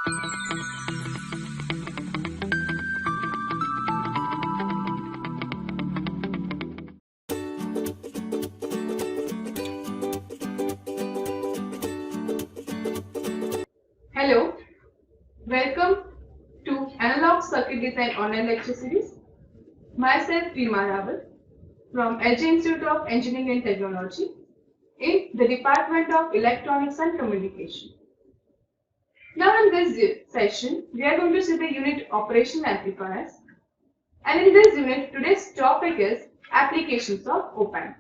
Hello, welcome to Analog Circuit Design online lecture series. Myself Prima Rawal from LG Institute of Engineering and Technology in the Department of Electronics and Communication. Now in this session, we are going to see the unit operational amplifiers, and in this unit, today's topic is applications of op-amp.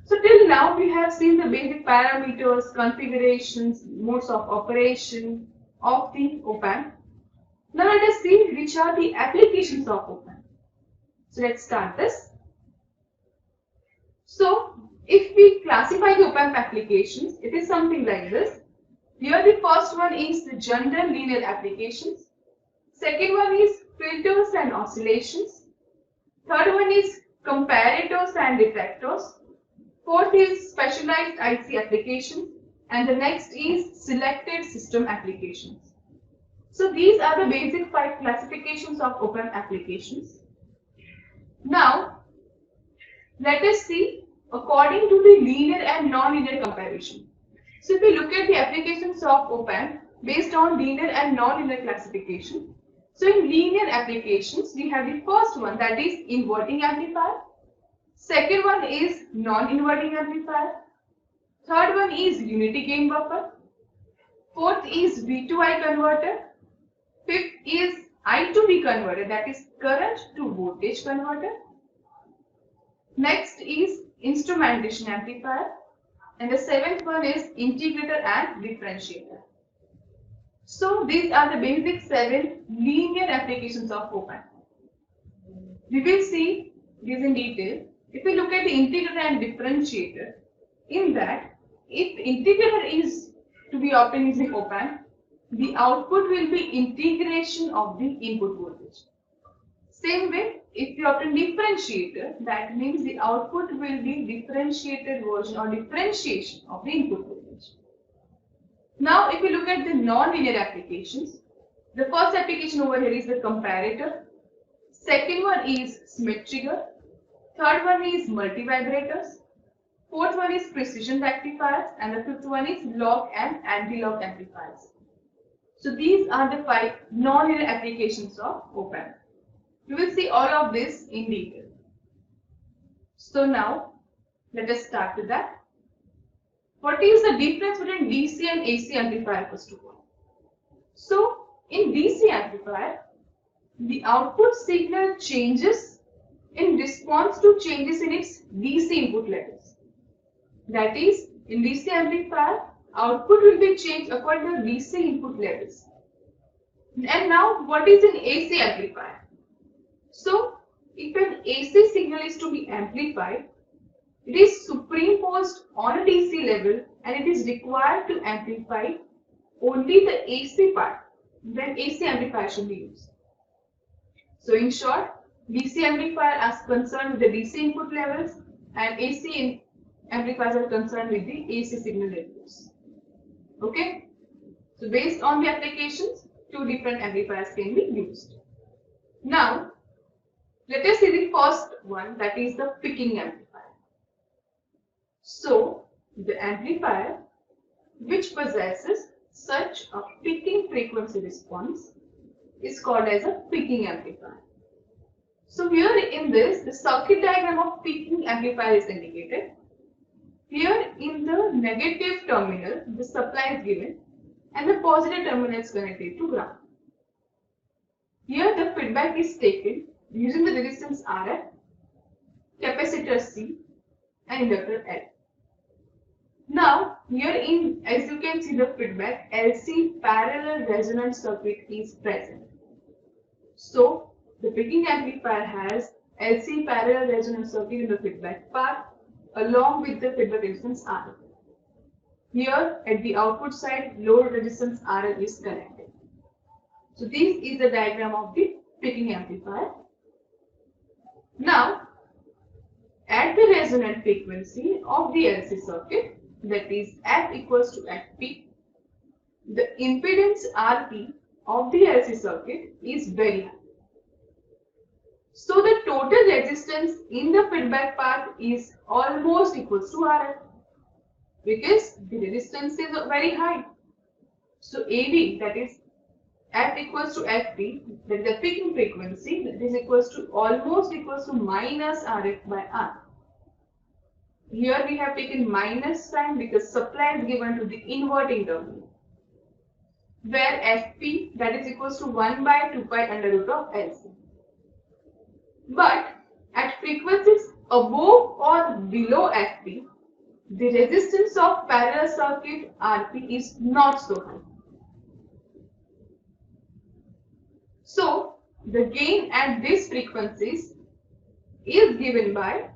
So till now we have seen the basic parameters, configurations, modes of operation of the op-amp. Now let us see which are the applications of op-amp. So let's start this. So if we classify the op-amp applications, it is something like this. Here the first one is the general linear applications. Second one is filters and oscillations. Third one is comparators and detectors. Fourth is specialized IC application, and the next is selected system applications. So these are the basic 5 classifications of op-amp applications. Now let us see according to the linear and non-linear comparison. So if we look at the applications of op-amp based on linear and non-linear classification. So in linear applications we have the first one, that is inverting amplifier. Second one is non-inverting amplifier. Third one is unity gain buffer. Fourth is V2I converter. Fifth is I to V converter, that is current to voltage converter. Next is instrumentation amplifier. And the seventh one is integrator and differentiator. So these are the basic 7 linear applications of op-amp. We will see these in detail. If we look at the integrator and differentiator, in that, if integrator is to be obtained using op-amp, the output will be integration of the input voltage. Same way, if we obtain differentiator, that means the output will be differentiated version or differentiation of the input voltage. Now, if we look at the non-linear applications, the first application over here is the comparator. Second one is Smith trigger. Third one is multivibrators. Fourth one is precision rectifiers, and the fifth one is log and anti-log amplifiers. So these are the 5 non-linear applications of op-amp. We will see all of this in detail. So now let us start with that. What is the difference between DC and AC amplifier first of all? So in DC amplifier, the output signal changes in response to changes in its DC input levels. That is, in DC amplifier, output will be changed according to DC input levels. And now, what is an AC amplifier? So, if an AC signal is to be amplified, it is superimposed on a DC level and it is required to amplify only the AC part. Then AC amplifier should be used. So, in short, DC amplifier are concerned with the DC input levels and AC amplifiers are concerned with the AC signal levels. Okay? So based on the applications, 2 different amplifiers can be used. Now, let us see the first one, that is the picking amplifier. So, the amplifier which possesses such a picking frequency response is called as a picking amplifier. So here in this, the circuit diagram of picking amplifier is indicated. Here in the negative terminal, the supply is given and the positive terminal is connected to ground. Here the feedback is taken using the resistance RF, capacitor C and inductor L. Now here in, as you can see, the feedback LC parallel resonant circuit is present. So the picking amplifier has LC parallel resonant circuit in the feedback part along with the feedback resistance RL. Here at the output side, load resistance RL is connected. So this is the diagram of the picking amplifier. Now at the resonant frequency of the LC circuit, that is F equals to Fp, the impedance RP of the LC circuit is very high. So the total resistance in the feedback path is almost equals to RF because the resistance is very high. So AV, that is F equals to FP, that is the peaking frequency, that is almost equals to minus RF by R. Here we have taken minus sign because supply is given to the inverting terminal, where Fp, that is equals to 1 by 2 pi under root of LC. But at frequencies above or below Fp, the resistance of parallel circuit Rp is not so high. So the gain at these frequencies is given by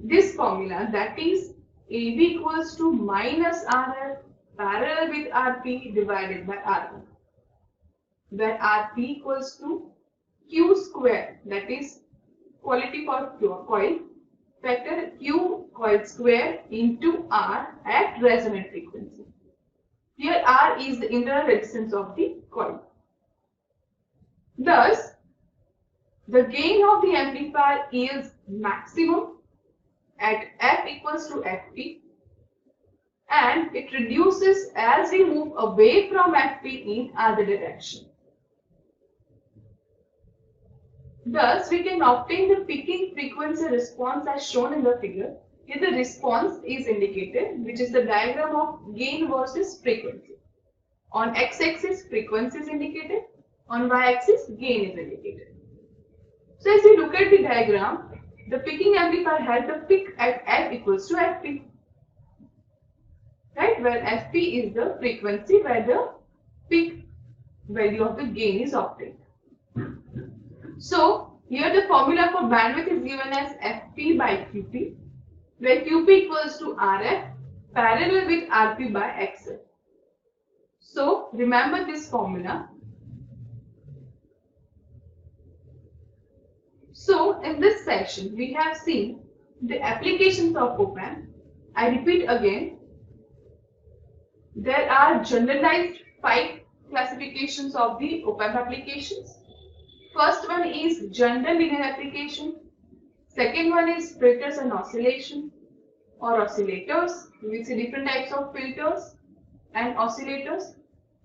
this formula, that is AV equals to minus RF parallel with Rp divided by R1, where Rp equals to Q square, that is quality for coil, factor Q coil square into R at resonant frequency. Here R is the internal resistance of the coil. Thus, the gain of the amplifier is maximum at F equals to Fp, and it reduces as we move away from Fp in other direction. Thus, we can obtain the peaking frequency response as shown in the figure. Here the response is indicated, which is the diagram of gain versus frequency. On x-axis, frequency is indicated. On y-axis, gain is indicated. So as we look at the diagram, the peaking amplifier has the peak at F equals to Fp, right? Where Fp is the frequency where the peak value of the gain is obtained. So here the formula for bandwidth is given as Fp by Qp, where Qp equals to Rf parallel with Rp by XL. So remember this formula. So in this session we have seen the applications of op-amp. I repeat again, there are generalized 5 classifications of the op-amp applications. First one is general linear application. Second one is filters and oscillation or oscillators. We will see different types of filters and oscillators.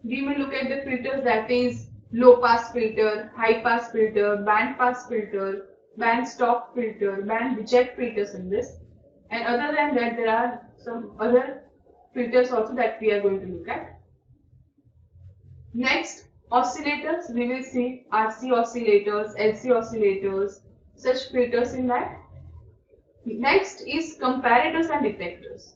We may look at the filters, that is low pass filter, high pass filter, band pass filter, band stop filter, band reject filters in this. And other than that, there are some other filters also that we are going to look at. Next, oscillators, we will see RC oscillators, LC oscillators, such filters in that. Next is comparators and detectors.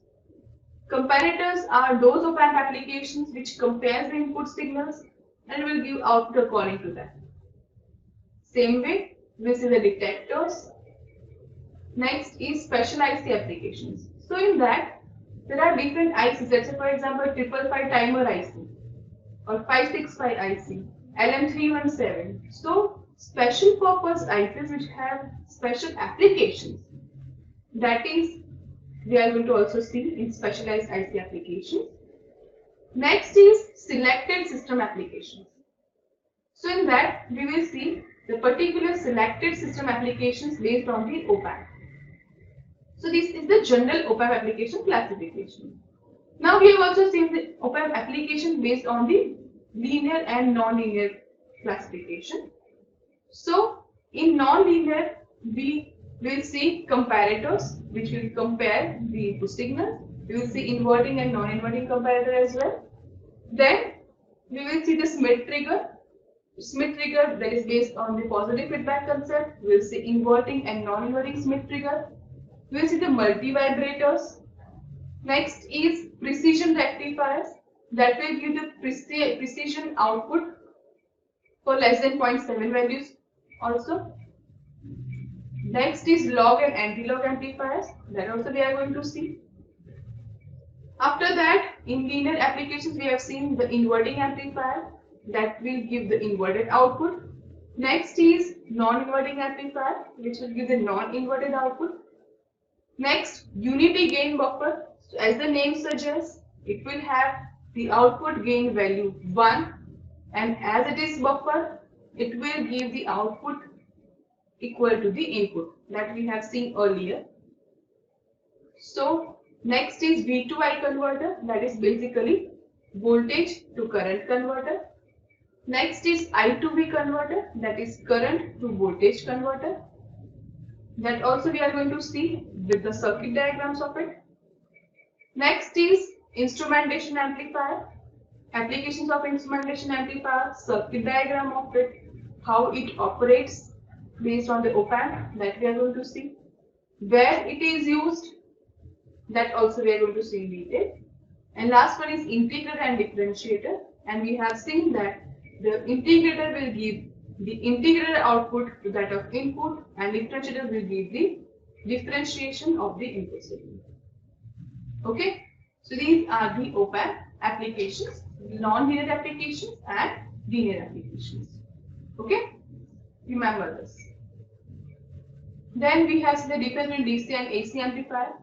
Comparators are those op-amp applications which compares the input signals and will give output according to that. Same way, we see the detectors. Next is special IC applications. So in that, there are different ICs. Let's say for example, 555 timer IC or 565 IC, LM317. So special purpose ICs which have special applications. That is, we are going to also see in specialized IC applications. Next is selected system applications. So in that, we will see the particular selected system applications based on the op-amp. So this is the general op-amp application classification. Now we have also seen the op-amp application based on the linear and non-linear classification. So in non-linear, we will see comparators, which will compare the input signal. We will see inverting and non-inverting comparator as well. Then we will see the Schmitt trigger. Schmitt trigger, that is based on the positive feedback concept. We will see inverting and non-inverting Schmitt trigger. We will see the multi-vibrators. Next is precision rectifiers, that will give the precision output for less than 0.7 values also. Next is log and anti-log amplifiers, that also we are going to see. After that, in linear applications, we have seen the inverting amplifier, that will give the inverted output. Next is non-inverting amplifier, which will give the non-inverted output. Next, unity gain buffer. So as the name suggests, it will have the output gain value 1, and as it is buffer, it will give the output equal to the input that we have seen earlier. So next is V2I converter, that is basically voltage to current converter. Next is I2V converter, that is current to voltage converter. That also we are going to see with the circuit diagrams of it. Next is instrumentation amplifier, applications of instrumentation amplifier, circuit diagram of it, how it operates based on the op-amp, that we are going to see. Where it is used, that also we are going to see in detail. And last one is integrator and differentiator, and we have seen that the integrator will give the integrated output to that of input, and differentiator will give the differentiation of the input signal. Okay, so these are the op-amp applications, non-linear applications and linear applications. Okay, remember this. Then we have seen the difference between DC and AC amplifier.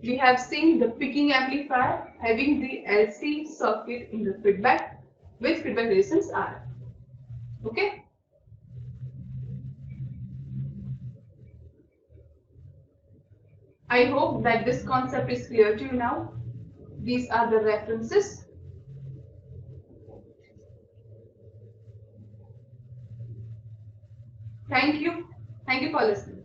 We have seen the picking amplifier having the LC circuit in the feedback with feedback resistance R. Okay. I hope that this concept is clear to you now. These are the references. Thank you. Thank you for listening.